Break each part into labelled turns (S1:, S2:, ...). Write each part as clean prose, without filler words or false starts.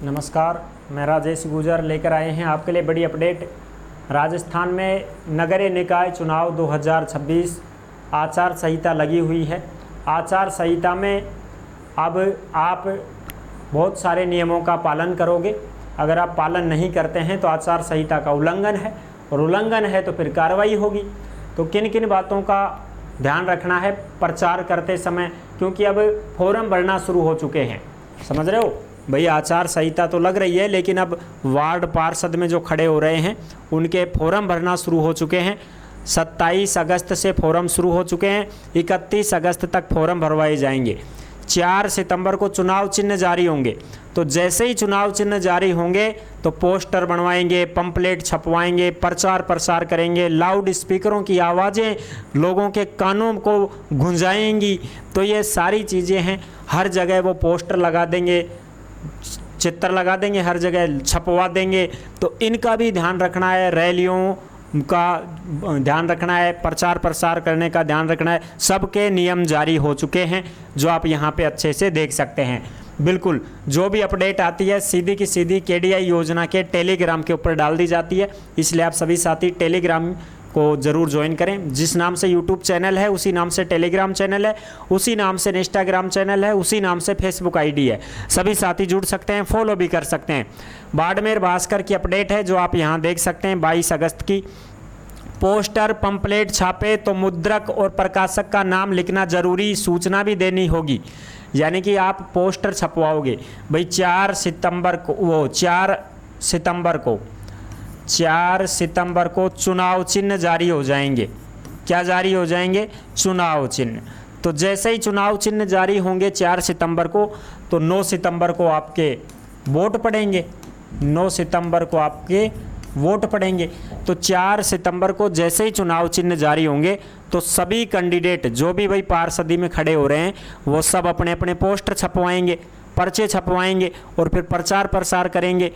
S1: नमस्कार, मैं राजेश गुजर लेकर आए हैं आपके लिए बड़ी अपडेट। राजस्थान में नगरीय निकाय चुनाव 2026 आचार संहिता लगी हुई है। आचार संहिता में अब आप बहुत सारे नियमों का पालन करोगे। अगर आप पालन नहीं करते हैं तो आचार संहिता का उल्लंघन है, और उल्लंघन है तो फिर कार्रवाई होगी। तो किन किन बातों का ध्यान रखना है प्रचार करते समय, क्योंकि अब फॉर्म भरना शुरू हो चुके हैं। समझ रहे हो भाई, आचार संहिता तो लग रही है, लेकिन अब वार्ड पार्षद में जो खड़े हो रहे हैं उनके फॉर्म भरना शुरू हो चुके हैं। 27 अगस्त से फॉर्म शुरू हो चुके हैं, 31 अगस्त तक फॉर्म भरवाए जाएंगे। 4 सितंबर को चुनाव चिन्ह जारी होंगे। तो जैसे ही चुनाव चिन्ह जारी होंगे तो पोस्टर बनवाएंगे, पंपलेट छपवाएंगे, प्रचार प्रसार करेंगे, लाउड स्पीकरों की आवाज़ें लोगों के कानों को गूंजाएंगी। तो ये सारी चीज़ें हैं, हर जगह वो पोस्टर लगा देंगे, चित्र लगा देंगे, हर जगह छपवा देंगे। तो इनका भी ध्यान रखना है, रैलियों का ध्यान रखना है, प्रचार प्रसार करने का ध्यान रखना है। सबके नियम जारी हो चुके हैं, जो आप यहाँ पे अच्छे से देख सकते हैं। बिल्कुल, जो भी अपडेट आती है सीधी की सीधी KDI योजना के टेलीग्राम के ऊपर डाल दी जाती है। इसलिए आप सभी साथी टेलीग्राम को ज़रूर ज्वाइन करें। जिस नाम से यूट्यूब चैनल है उसी नाम से टेलीग्राम चैनल है, उसी नाम से इंस्टाग्राम चैनल है, उसी नाम से फेसबुक ID है। सभी साथी जुड़ सकते हैं, फॉलो भी कर सकते हैं। बाड़मेर भास्कर की अपडेट है जो आप यहाँ देख सकते हैं 22 अगस्त की। पोस्टर पंपलेट छापे तो मुद्रक और प्रकाशक का नाम लिखना जरूरी, सूचना भी देनी होगी। यानी कि आप पोस्टर छपवाओगे भाई 4 सितंबर को चुनाव चिन्ह जारी हो जाएंगे। क्या जारी हो जाएंगे? चुनाव चिन्ह। तो जैसे ही चुनाव चिन्ह जारी होंगे 4 सितंबर को, तो 9 सितंबर को आपके वोट पड़ेंगे। 9 सितंबर को आपके वोट पड़ेंगे। तो 4 सितंबर को जैसे ही चुनाव चिन्ह जारी होंगे तो सभी कैंडिडेट जो भी भाई पार्षदी में खड़े हो रहे हैं वो सब अपने अपने पोस्टर छपवाएंगे, पर्चे छपवाएंगे, और फिर प्रचार प्रसार करेंगे।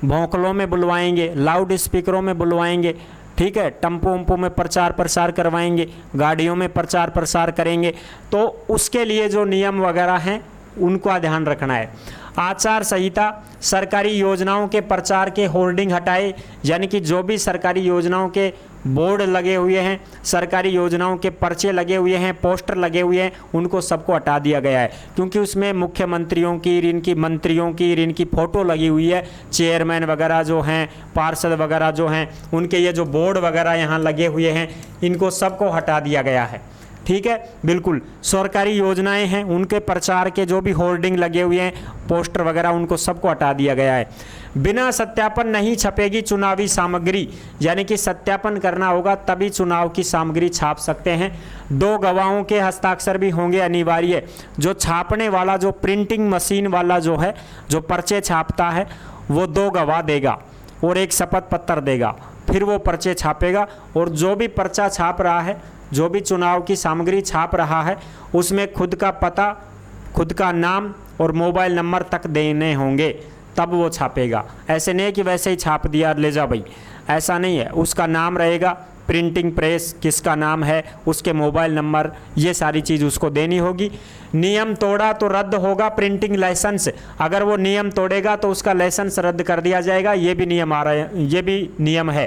S1: भोंकलों में बुलवाएंगे, लाउड स्पीकरों में बुलवाएंगे, ठीक है, टम्पो वम्पो में प्रचार प्रसार करवाएंगे, गाड़ियों में प्रचार प्रसार करेंगे। तो उसके लिए जो नियम वगैरह हैं उनका ध्यान रखना है। आचार संहिता सरकारी योजनाओं के प्रचार के होर्डिंग हटाए, यानी कि जो भी सरकारी योजनाओं के बोर्ड लगे हुए हैं, सरकारी योजनाओं के पर्चे लगे हुए हैं, पोस्टर लगे हुए हैं, उनको सबको हटा दिया गया है। क्योंकि उसमें मुख्यमंत्रियों की, इनकी मंत्रियों की, इनकी फ़ोटो लगी हुई है। चेयरमैन वगैरह जो हैं, पार्षद वगैरह जो हैं, उनके ये जो बोर्ड वगैरह यहाँ लगे हुए हैं, इनको सबको हटा दिया गया है। ठीक है, बिल्कुल। सरकारी योजनाएं हैं उनके प्रचार के जो भी होर्डिंग लगे हुए हैं, पोस्टर वगैरह, उनको सबको हटा दिया गया है। बिना सत्यापन नहीं छपेगी चुनावी सामग्री, यानी कि सत्यापन करना होगा तभी चुनाव की सामग्री छाप सकते हैं। 2 गवाहों के हस्ताक्षर भी होंगे अनिवार्य। जो छापने वाला, जो प्रिंटिंग मशीन वाला जो है, जो पर्चे छापता है, वो 2 गवाह देगा और एक शपथ पत्र देगा, फिर वो पर्चे छापेगा। और जो भी पर्चा छाप रहा है, जो भी चुनाव की सामग्री छाप रहा है, उसमें खुद का पता, खुद का नाम और मोबाइल नंबर तक देने होंगे, तब वो छापेगा। ऐसे नहीं है कि वैसे ही छाप दिया ले जा भाई, ऐसा नहीं है। उसका नाम रहेगा, प्रिंटिंग प्रेस किसका नाम है, उसके मोबाइल नंबर, ये सारी चीज़ उसको देनी होगी। नियम तोड़ा तो रद्द होगा प्रिंटिंग लाइसेंस। अगर वो नियम तोड़ेगा तो उसका लाइसेंस रद्द कर दिया जाएगा। ये भी नियम आ रहा है, ये भी नियम है।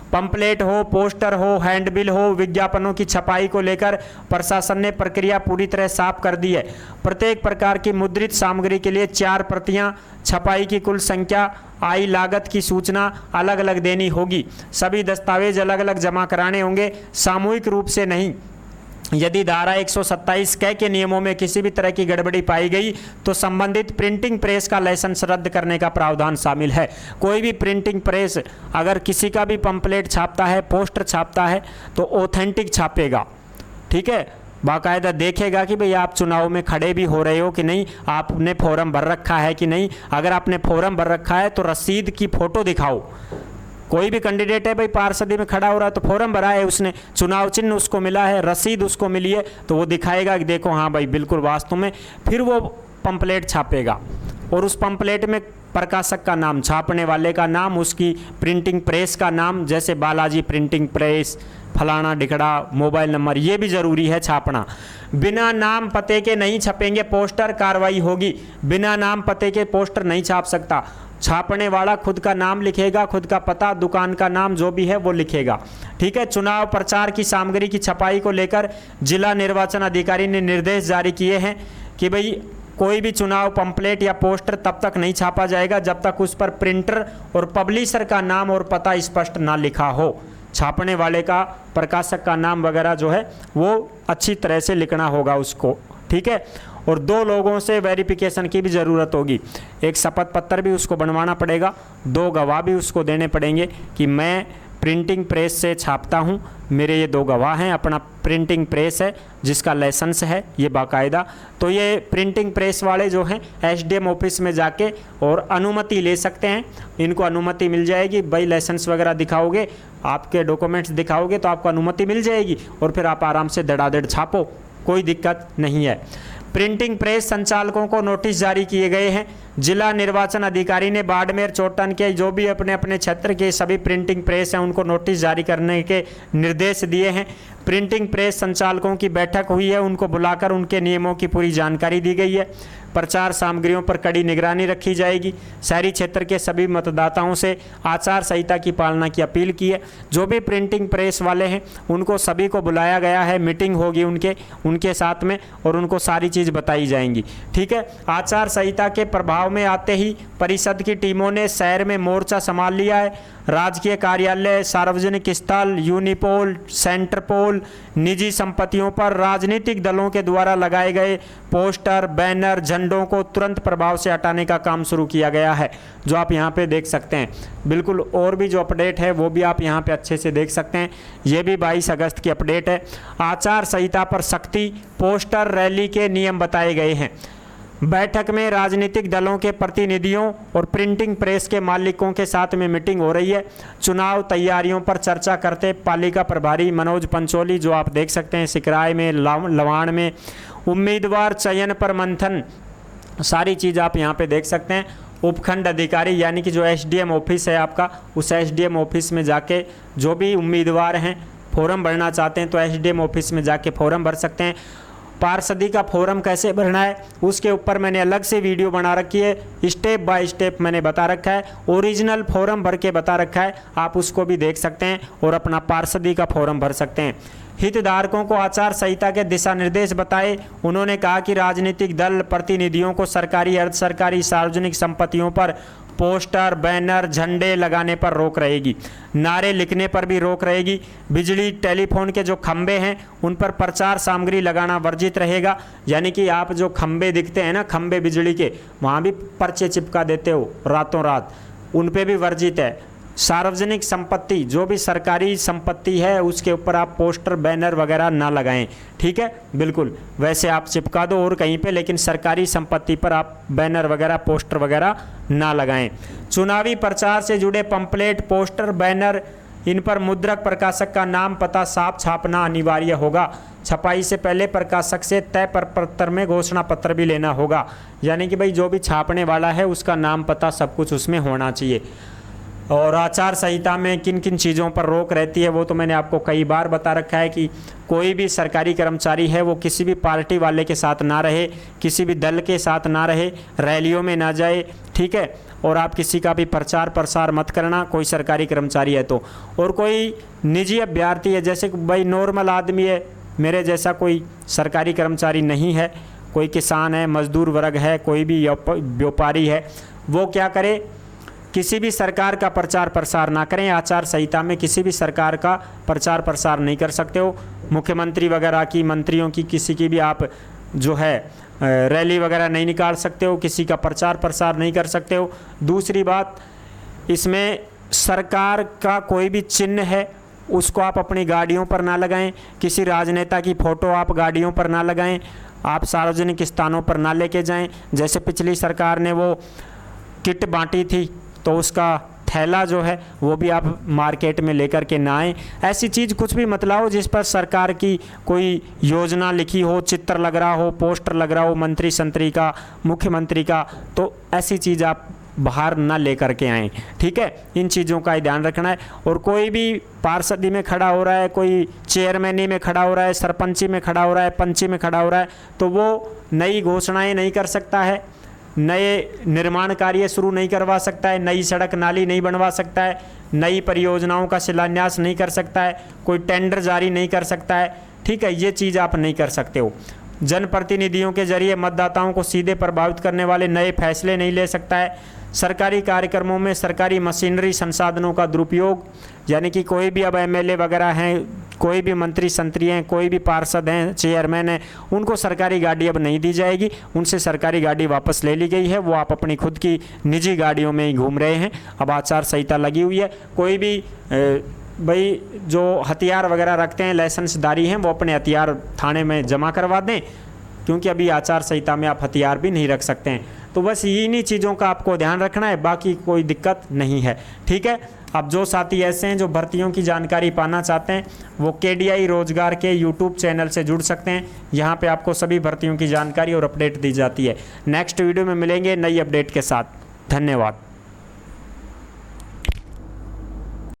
S1: पंपलेट हो, पोस्टर हो, हैंडबिल हो, विज्ञापनों की छपाई को लेकर प्रशासन ने प्रक्रिया पूरी तरह साफ कर दी है। प्रत्येक प्रकार की मुद्रित सामग्री के लिए 4 प्रतियां, छपाई की कुल संख्या, आई लागत की सूचना अलग अलग देनी होगी। सभी दस्तावेज अलग अलग जमा कराने होंगे, सामूहिक रूप से नहीं। यदि धारा 127 क के नियमों में किसी भी तरह की गड़बड़ी पाई गई तो संबंधित प्रिंटिंग प्रेस का लाइसेंस रद्द करने का प्रावधान शामिल है। कोई भी प्रिंटिंग प्रेस अगर किसी का भी पंपलेट छापता है, पोस्टर छापता है, तो ऑथेंटिक छापेगा। ठीक है, बाकायदा देखेगा कि भाई आप चुनाव में खड़े भी हो रहे हो कि नहीं, आपने फॉर्म भर रखा है कि नहीं। अगर आपने फॉर्म भर रखा है तो रसीद की फ़ोटो दिखाओ। कोई भी कैंडिडेट है भाई पार्षदी में खड़ा हो रहा है तो फॉर्म भरा है उसने, चुनाव चिन्ह उसको मिला है, रसीद उसको मिली है, तो वो दिखाएगा कि देखो हाँ भाई बिल्कुल वास्तव में, फिर वो पंपलेट छापेगा। और उस पंपलेट में प्रकाशक का नाम, छापने वाले का नाम, उसकी प्रिंटिंग प्रेस का नाम, जैसे बालाजी प्रिंटिंग प्रेस, फलाना ढिकड़ा, मोबाइल नंबर, ये भी ज़रूरी है छापना। बिना नाम पते के नहीं छपेंगे पोस्टर, कार्रवाई होगी। बिना नाम पते के पोस्टर नहीं छाप सकता। छापने वाला खुद का नाम लिखेगा, खुद का पता, दुकान का नाम जो भी है वो लिखेगा। ठीक है। चुनाव प्रचार की सामग्री की छपाई को लेकर जिला निर्वाचन अधिकारी ने निर्देश जारी किए हैं कि भाई कोई भी चुनाव पंपलेट या पोस्टर तब तक नहीं छापा जाएगा जब तक उस पर प्रिंटर और पब्लिशर का नाम और पता स्पष्ट ना लिखा हो। छापने वाले का, प्रकाशक का नाम वगैरह जो है वो अच्छी तरह से लिखना होगा उसको। ठीक है। और 2 लोगों से वेरिफिकेशन की भी ज़रूरत होगी। एक शपथ पत्र भी उसको बनवाना पड़ेगा, 2 गवाह भी उसको देने पड़ेंगे कि मैं प्रिंटिंग प्रेस से छापता हूँ, मेरे ये 2 गवाह हैं, अपना प्रिंटिंग प्रेस है जिसका लाइसेंस है ये बाकायदा। तो ये प्रिंटिंग प्रेस वाले जो हैं एसडीएम ऑफिस में जाके और अनुमति ले सकते हैं। इनको अनुमति मिल जाएगी, भाई लाइसेंस वगैरह दिखाओगे, आपके डॉक्यूमेंट्स दिखाओगे तो आपको अनुमति मिल जाएगी और फिर आप आराम से धड़ाधड़ छापो, कोई दिक्कत नहीं है। प्रिंटिंग प्रेस संचालकों को नोटिस जारी किए गए हैं। जिला निर्वाचन अधिकारी ने बाड़मेर, चोटन के जो भी अपने अपने क्षेत्र के सभी प्रिंटिंग प्रेस हैं उनको नोटिस जारी करने के निर्देश दिए हैं। प्रिंटिंग प्रेस संचालकों की बैठक हुई है, उनको बुलाकर उनके नियमों की पूरी जानकारी दी गई है। प्रचार सामग्रियों पर कड़ी निगरानी रखी जाएगी। शहरी क्षेत्र के सभी मतदाताओं से आचार संहिता की पालना की अपील की है। जो भी प्रिंटिंग प्रेस वाले हैं उनको सभी को बुलाया गया है, मीटिंग होगी उनके साथ में और उनको सारी चीज़ बताई जाएंगी। ठीक है। आचार संहिता के प्रभाव में आते ही परिषद की टीमों ने शहर में मोर्चा संभाल लिया है। राजकीय कार्यालय, सार्वजनिक स्थल, यूनिपोल, सेंटरपोल, निजी संपत्तियों पर राजनीतिक दलों के द्वारा लगाए गए पोस्टर, बैनर, झंडों को तुरंत प्रभाव से हटाने का काम शुरू किया गया है, जो आप यहाँ पे देख सकते हैं। बिल्कुल, और भी जो अपडेट है वो भी आप यहाँ पे अच्छे से देख सकते हैं। ये भी 22 अगस्त की अपडेट है। आचार संहिता पर सख्ती, पोस्टर, रैली के नियम बताए गए हैं। बैठक में राजनीतिक दलों के प्रतिनिधियों और प्रिंटिंग प्रेस के मालिकों के साथ में मीटिंग हो रही है। चुनाव तैयारियों पर चर्चा करते पालिका प्रभारी मनोज पंचोली, जो आप देख सकते हैं, सिकराय में, लवाण में उम्मीदवार चयन पर मंथन, सारी चीज़ आप यहाँ पे देख सकते हैं। उपखंड अधिकारी यानी कि जो एसडीएम ऑफिस है आपका, उस एसडीएम ऑफिस में जाके जो भी उम्मीदवार हैं फॉर्म भरना चाहते हैं तो एसडीएम ऑफिस में जाके फॉर्म भर सकते हैं। पार्षदी का फॉर्म कैसे भरना है उसके ऊपर मैंने अलग से वीडियो बना रखी है, स्टेप बाय स्टेप मैंने बता रखा है, ओरिजिनल फॉर्म भर के बता रखा है, आप उसको भी देख सकते हैं और अपना पार्षदी का फॉर्म भर सकते हैं। हितधारकों को आचार संहिता के दिशा निर्देश बताए। उन्होंने कहा कि राजनीतिक दल प्रतिनिधियों को सरकारी, अर्ध सरकारी, सार्वजनिक संपत्तियों पर पोस्टर, बैनर, झंडे लगाने पर रोक रहेगी। नारे लिखने पर भी रोक रहेगी। बिजली टेलीफोन के जो खंबे हैं उन पर प्रचार सामग्री लगाना वर्जित रहेगा। यानी कि आप जो खंबे दिखते हैं ना, खंबे बिजली के, वहाँ भी पर्चे चिपका देते हो रातों रात, उन पे भी वर्जित है। सार्वजनिक संपत्ति, जो भी सरकारी संपत्ति है उसके ऊपर आप पोस्टर, बैनर वगैरह ना लगाएं। ठीक है, बिल्कुल वैसे आप चिपका दो और कहीं पे, लेकिन सरकारी संपत्ति पर आप बैनर वगैरह, पोस्टर वगैरह ना लगाएं। चुनावी प्रचार से जुड़े पंपलेट, पोस्टर, बैनर, इन पर मुद्रक प्रकाशक का नाम, पता साफ छापना अनिवार्य होगा। छपाई से पहले प्रकाशक से तय प्रपत्र में घोषणा पत्र भी लेना होगा। यानी कि भाई जो भी छापने वाला है उसका नाम, पता सब कुछ उसमें होना चाहिए। और आचार संहिता में किन किन चीज़ों पर रोक रहती है वो तो मैंने आपको कई बार बता रखा है कि कोई भी सरकारी कर्मचारी है वो किसी भी पार्टी वाले के साथ ना रहे, किसी भी दल के साथ ना रहे, रैलियों में ना जाए। ठीक है, और आप किसी का भी प्रचार प्रसार मत करना, कोई सरकारी कर्मचारी है तो। और कोई निजी अभ्यर्थी है, जैसे भाई नॉर्मल आदमी है, मेरे जैसा कोई सरकारी कर्मचारी नहीं है, कोई किसान है, मजदूर वर्ग है, कोई भी व्यापारी है, वो क्या करे, किसी भी सरकार का प्रचार प्रसार ना करें। आचार संहिता में किसी भी सरकार का प्रचार प्रसार नहीं कर सकते हो। मुख्यमंत्री वगैरह की, मंत्रियों की, किसी की भी आप जो है रैली वगैरह नहीं निकाल सकते हो, किसी का प्रचार प्रसार नहीं कर सकते हो। दूसरी बात, इसमें सरकार का कोई भी चिन्ह है उसको आप अपनी गाड़ियों पर ना लगाएं, किसी राजनेता की फ़ोटो आप गाड़ियों पर ना लगाएं, आप सार्वजनिक स्थानों पर ना लेके जाएं। जैसे पिछली सरकार ने वो किट बांटी थी तो उसका थैला जो है वो भी आप मार्केट में लेकर के ना आएँ। ऐसी चीज़ कुछ भी मत लाओ जिस पर सरकार की कोई योजना लिखी हो, चित्र लग रहा हो, पोस्टर लग रहा हो मंत्री संतरी का, मुख्यमंत्री का, तो ऐसी चीज़ आप बाहर ना लेकर के आएँ, ठीक है। इन चीज़ों का ही ध्यान रखना है। और कोई भी पार्षदी में खड़ा हो रहा है, कोई चेयरमैनी में खड़ा हो रहा है, सरपंची में खड़ा हो रहा है, पंची में खड़ा हो रहा है, तो वो नई घोषणाएं नहीं कर सकता है, नए निर्माण कार्य शुरू नहीं करवा सकता है, नई सड़क नाली नहीं बनवा सकता है, नई परियोजनाओं का शिलान्यास नहीं कर सकता है, कोई टेंडर जारी नहीं कर सकता है, ठीक है। ये चीज़ आप नहीं कर सकते हो। जनप्रतिनिधियों के जरिए मतदाताओं को सीधे प्रभावित करने वाले नए फैसले नहीं ले सकता है। सरकारी कार्यक्रमों में सरकारी मशीनरी संसाधनों का दुरुपयोग, यानी कि कोई भी अब एमएलए वगैरह हैं, कोई भी मंत्री संतरी हैं, कोई भी पार्षद हैं, चेयरमैन हैं, उनको सरकारी गाड़ी अब नहीं दी जाएगी। उनसे सरकारी गाड़ी वापस ले ली गई है, वो आप अपनी खुद की निजी गाड़ियों में ही घूम रहे हैं। अब आचार संहिता लगी हुई है। कोई भी भाई जो हथियार वगैरह रखते हैं, लाइसेंसधारी हैं, वो अपने हथियार थाने में जमा करवा दें, क्योंकि अभी आचार संहिता में आप हथियार भी नहीं रख सकते हैं। तो बस इन्हीं चीज़ों का आपको ध्यान रखना है, बाकी कोई दिक्कत नहीं है, ठीक है। अब जो साथी ऐसे हैं जो भर्तियों की जानकारी पाना चाहते हैं, वो KDI रोजगार के यूट्यूब चैनल से जुड़ सकते हैं। यहाँ पे आपको सभी भर्तियों की जानकारी और अपडेट दी जाती है। नेक्स्ट वीडियो में मिलेंगे नई अपडेट के साथ। धन्यवाद।